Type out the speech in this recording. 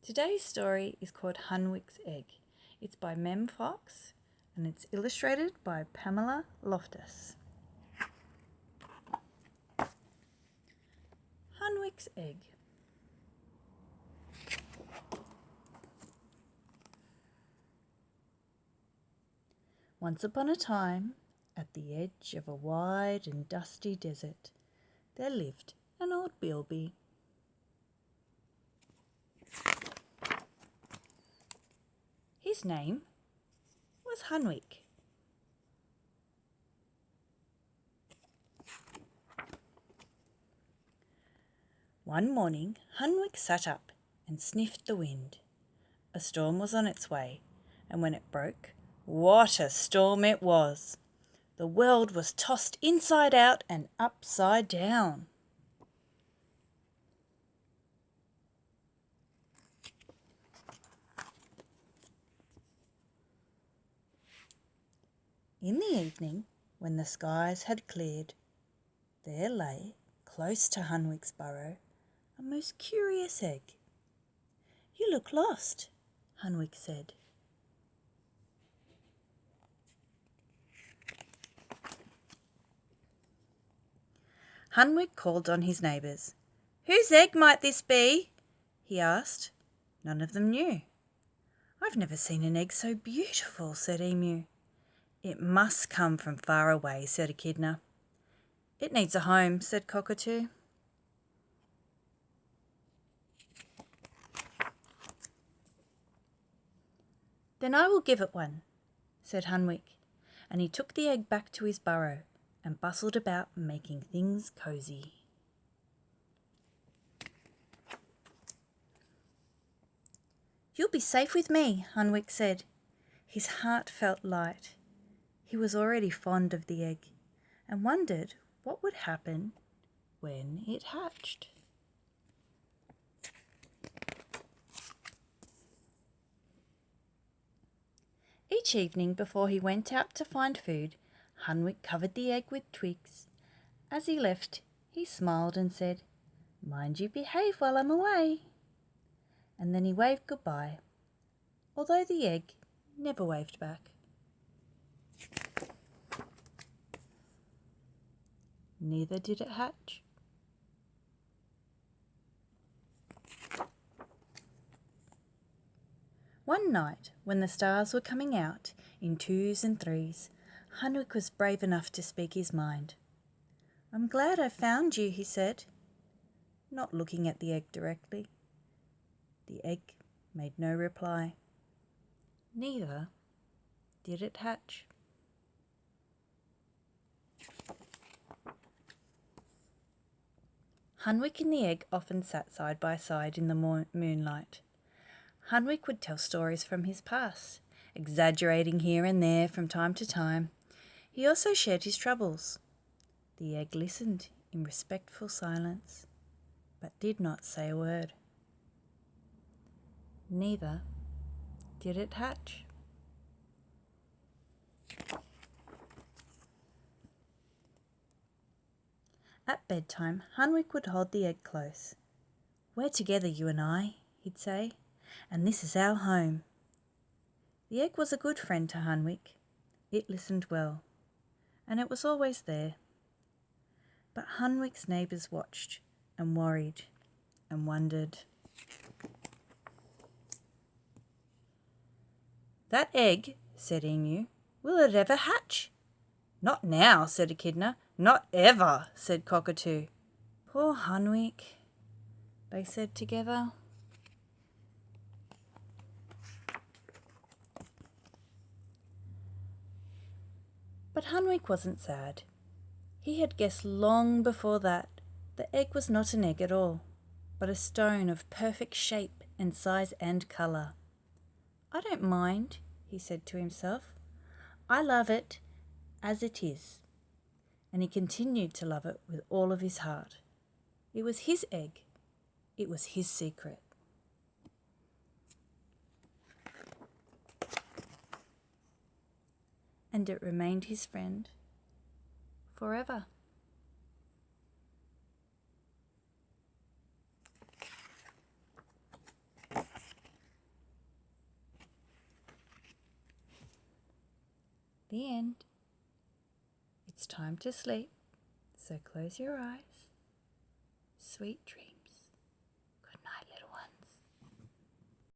Today's story is called Hunwicks' Egg. It's by Mem Fox and it's illustrated by Pamela Loftus. Hunwicks' Egg. Once upon a time, at the edge of a wide and dusty desert, there lived an old bilby. His name was Hunwick. One morning, Hunwick sat up and sniffed the wind. A storm was on its way, and when it broke, what a storm it was! The world was tossed inside out and upside down. In the evening, when the skies had cleared, there lay, close to Hunwick's burrow, a most curious egg. "You look lost," Hunwick said. Hunwick called on his neighbours. "Whose egg might this be?" he asked. None of them knew. "I've never seen an egg so beautiful," said Emu. "It must come from far away," said Echidna. "It needs a home," said Cockatoo. "Then I will give it one," said Hunwick, and he took the egg back to his burrow and bustled about making things cosy. "You'll be safe with me," Hunwick said. His heart felt light. He was already fond of the egg and wondered what would happen when it hatched. Each evening before he went out to find food, Hunwick covered the egg with twigs. As he left, he smiled and said, "Mind you behave while I'm away." And then he waved goodbye, although the egg never waved back. Neither did it hatch. One night, when the stars were coming out in twos and threes, Hunwick was brave enough to speak his mind. "I'm glad I found you," he said, not looking at the egg directly. The egg made no reply. Neither did it hatch. Hunwick and the egg often sat side by side in the moonlight. Hunwick would tell stories from his past, exaggerating here and there from time to time. He also shared his troubles. The egg listened in respectful silence, but did not say a word. Neither did it hatch. At bedtime, Hunwick would hold the egg close. "We're together, you and I," he'd say, "and this is our home." The egg was a good friend to Hunwick. It listened well, and it was always there. But Hunwick's neighbours watched and worried and wondered. "That egg," said Emu, "will it ever hatch?" "Not now," said Echidna. "Not ever," said Cockatoo. "Poor Hunwick," they said together. But Hunwick wasn't sad. He had guessed long before that the egg was not an egg at all, but a stone of perfect shape and size and colour. "I don't mind," he said to himself. "I love it as it is." And he continued to love it with all of his heart. It was his egg. It was his secret. And it remained his friend forever. The end. It's time to sleep, so close your eyes. Sweet dreams.